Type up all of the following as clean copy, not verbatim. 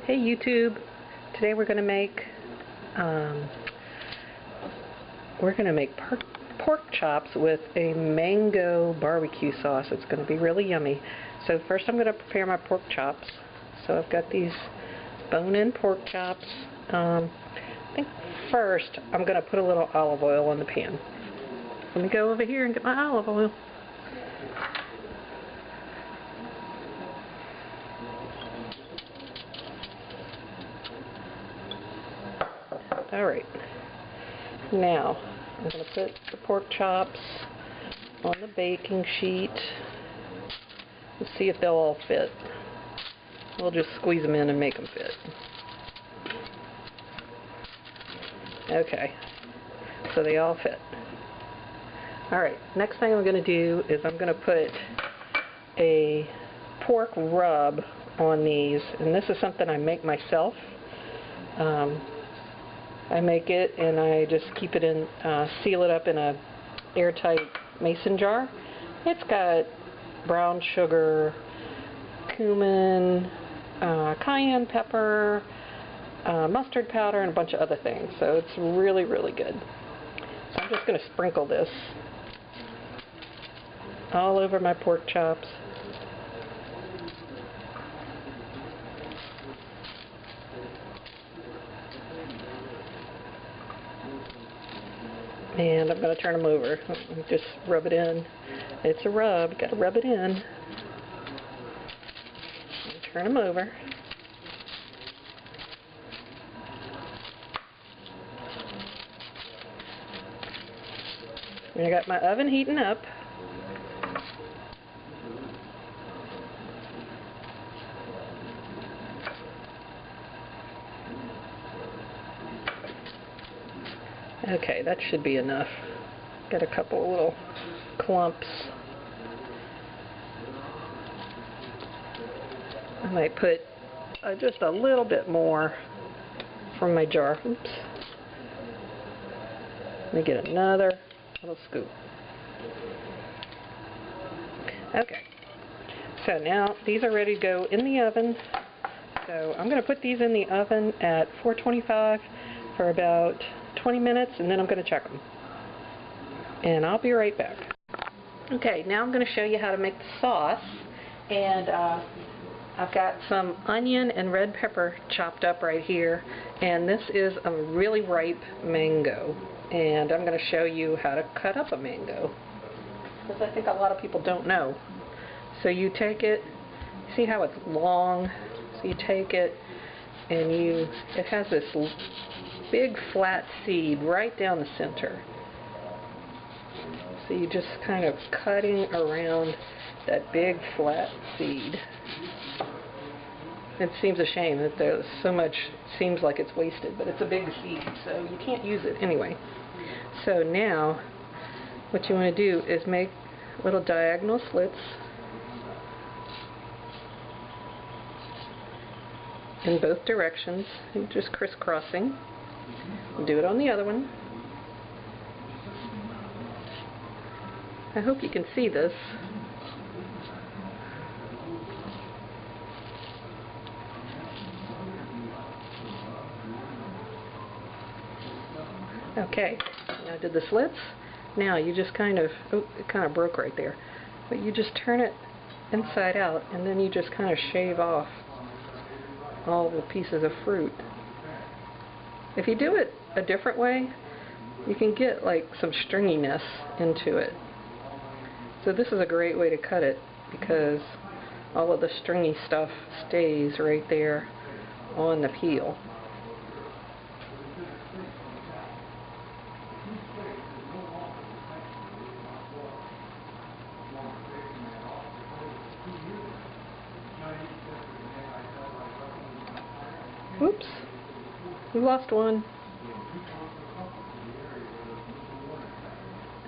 Hey YouTube, today we're going to make pork chops with a mango barbecue sauce. It's going to be really yummy. So first I'm going to prepare my pork chops. So I've got these bone-in pork chops. I think first I'm going to put a little olive oil in the pan. Let me go over here and get my olive oil. Alright, now I'm going to put the pork chops on the baking sheet and see if they'll all fit. We'll just squeeze them in and make them fit. Okay, so they all fit. Alright, next thing I'm going to do is I'm going to put a pork rub on these, and this is something I make myself. I make it and I just keep it in, seal it up in a airtight mason jar. It's got brown sugar, cumin, cayenne pepper, mustard powder, and a bunch of other things. So it's really, really good. So I'm just going to sprinkle this all over my pork chops. And I'm going to turn them over. Just rub it in. It's a rub. Got to rub it in. And turn them over. And I got my oven heating up. Okay, that should be enough. Got a couple little clumps. I might put just a little bit more from my jar. Oops. Let me get another little scoop. Okay, so now these are ready to go in the oven. So I'm going to put these in the oven at 425 for about 20 minutes, and then I'm going to check them. And I'll be right back. Okay, now I'm going to show you how to make the sauce. And I've got some onion and red pepper chopped up right here. And this is a really ripe mango. And I'm going to show you how to cut up a mango, because I think a lot of people don't know. So you take it, see how it's long? So you take it and it has this big flat seed right down the center. So you just kind of cutting around that big flat seed. It seems a shame that there's so much, seems like it's wasted, but it's a big seed, so you can't use it anyway. So now what you want to do is make little diagonal slits in both directions. You're just crisscrossing. Do it on the other one. I hope you can see this. Okay, now I did the slits. Now you just kind of, oh, it kind of broke right there. But you just turn it inside out, and then you just kind of shave off all the pieces of fruit. If you do it a different way, you can get like some stringiness into it. So this is a great way to cut it, because all of the stringy stuff stays right there on the peel. Oops. We lost one.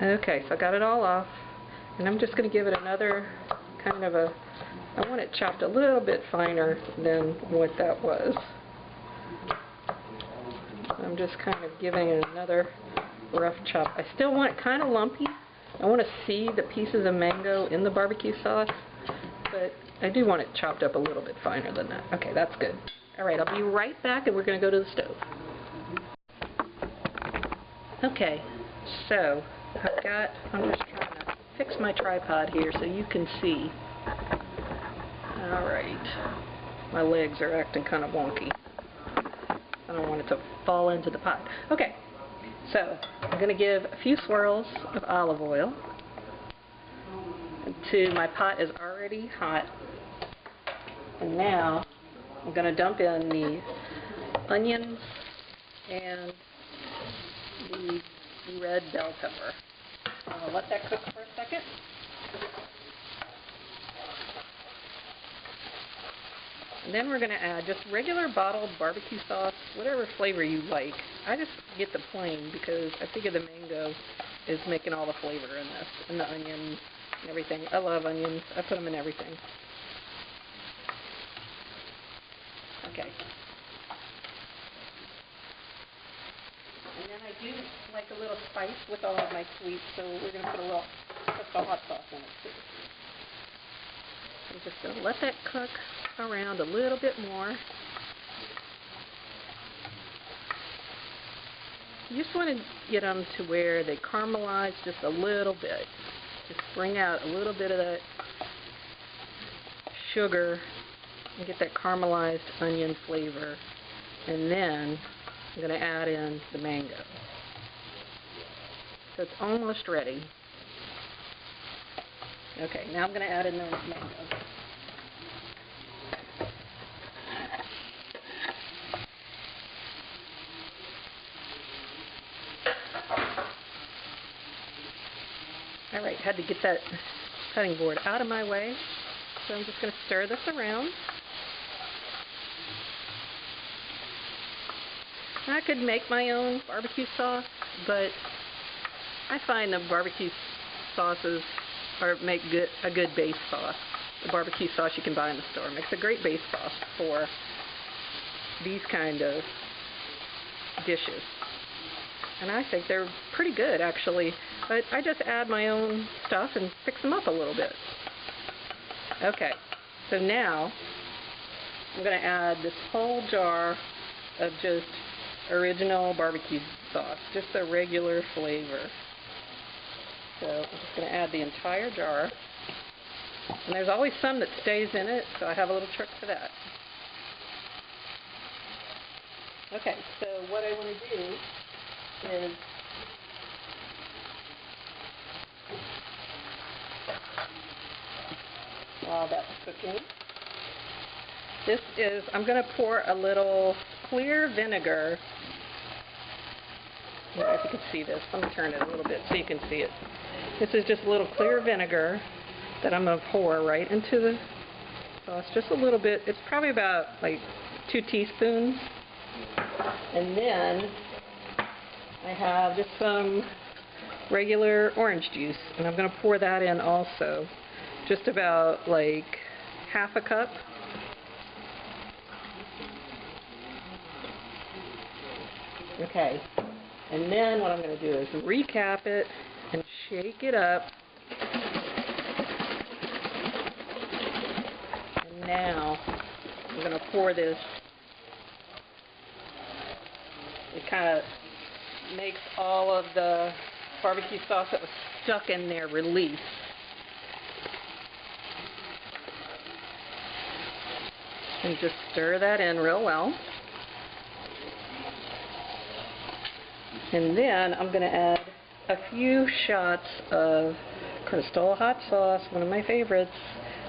Okay, so I got it all off, and I'm just going to give it another kind of I want it chopped a little bit finer than what that was. I'm just kind of giving it another rough chop. I still want it kind of lumpy. I want to see the pieces of mango in the barbecue sauce, but I do want it chopped up a little bit finer than that. Okay, that's good. Alright, I'll be right back and we're going to go to the stove. Okay, so I'm just trying to fix my tripod here so you can see. Alright, my legs are acting kind of wonky. I don't want it to fall into the pot. Okay, so I'm going to give a few swirls of olive oil. My pot is already hot. And now I'm going to dump in the onions and the red bell pepper. I'll let that cook for a second. And then we're going to add just regular bottled barbecue sauce, whatever flavor you like. I just get the plain because I figure the mango is making all the flavor in this, and the onions and everything. I love onions. I put them in everything. Okay. And then I do like a little spice with all of my sweets, so we're going to put some hot sauce in it too. I'm just going to let that cook around a little bit more. You just want to get them to where they caramelize just a little bit. Just bring out a little bit of that sugar and get that caramelized onion flavor. And then I'm going to add in the mango. So it's almost ready. Okay, now I'm going to add in the mango. Alright, had to get that cutting board out of my way. So I'm just going to stir this around. I could make my own barbecue sauce, but I find the barbecue sauces make a good base sauce. The barbecue sauce you can buy in the store makes a great base sauce for these kind of dishes. And I think they're pretty good, actually. But I just add my own stuff and fix them up a little bit. Okay, so now I'm going to add this whole jar of just original barbecue sauce, just the regular flavor. So I'm just going to add the entire jar. And there's always some that stays in it, so I have a little trick for that. Okay, so what I want to do is while that's cooking, I'm going to pour a little clear vinegar. I don't know if you can see this. Let me turn it a little bit so you can see it. This is just a little clear vinegar that I'm going to pour right into the sauce, just a little bit. It's probably about like 2 teaspoons. And then I have just some regular orange juice, and I'm going to pour that in also. Just about like half a cup. Okay, and then what I'm going to do is recap it and shake it up. And now I'm going to pour this. It kind of makes all of the barbecue sauce that was stuck in there release. And just stir that in real well. And then I'm going to add a few shots of Crystal hot sauce, one of my favorites.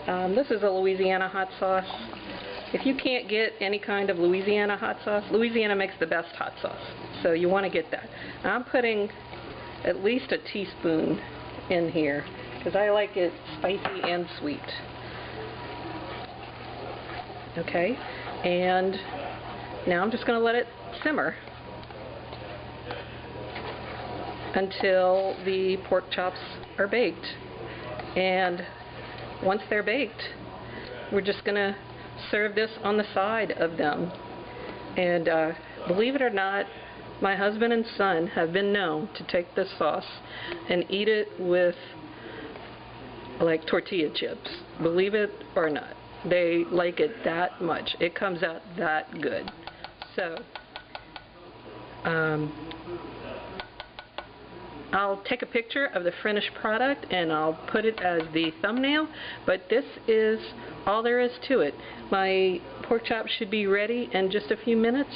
This is a Louisiana hot sauce. If you can't get any kind of Louisiana hot sauce, Louisiana makes the best hot sauce. So you want to get that. I'm putting at least a teaspoon in here because I like it spicy and sweet. Okay, and now I'm just going to let it simmer until the pork chops are baked. And once they're baked, we're just going to serve this on the side of them. And believe it or not, my husband and son have been known to take this sauce and eat it with like tortilla chips. Believe it or not. They like it that much. It comes out that good. So, I'll take a picture of the finished product and I'll put it as the thumbnail, but this is all there is to it. My pork chop should be ready in just a few minutes,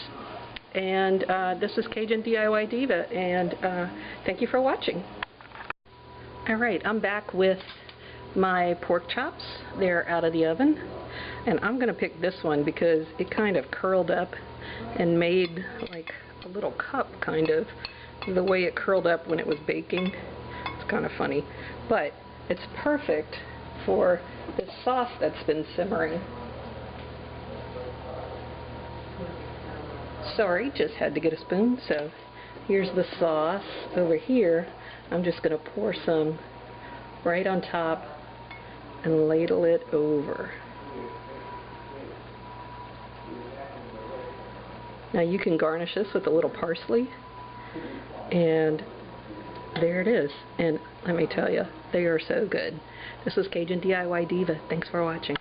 and this is CajunDIYDiva, and thank you for watching. Alright, I'm back with my pork chops. They're out of the oven, and I'm going to pick this one because it kind of curled up and made like a little cup, kind of. The way it curled up when it was baking. It's kind of funny. But it's perfect for the sauce that's been simmering. Sorry, just had to get a spoon. So here's the sauce over here. I'm just going to pour some right on top and ladle it over. Now you can garnish this with a little parsley. And there it is. And let me tell you, they are so good. This was CajunDIYDiva. Thanks for watching.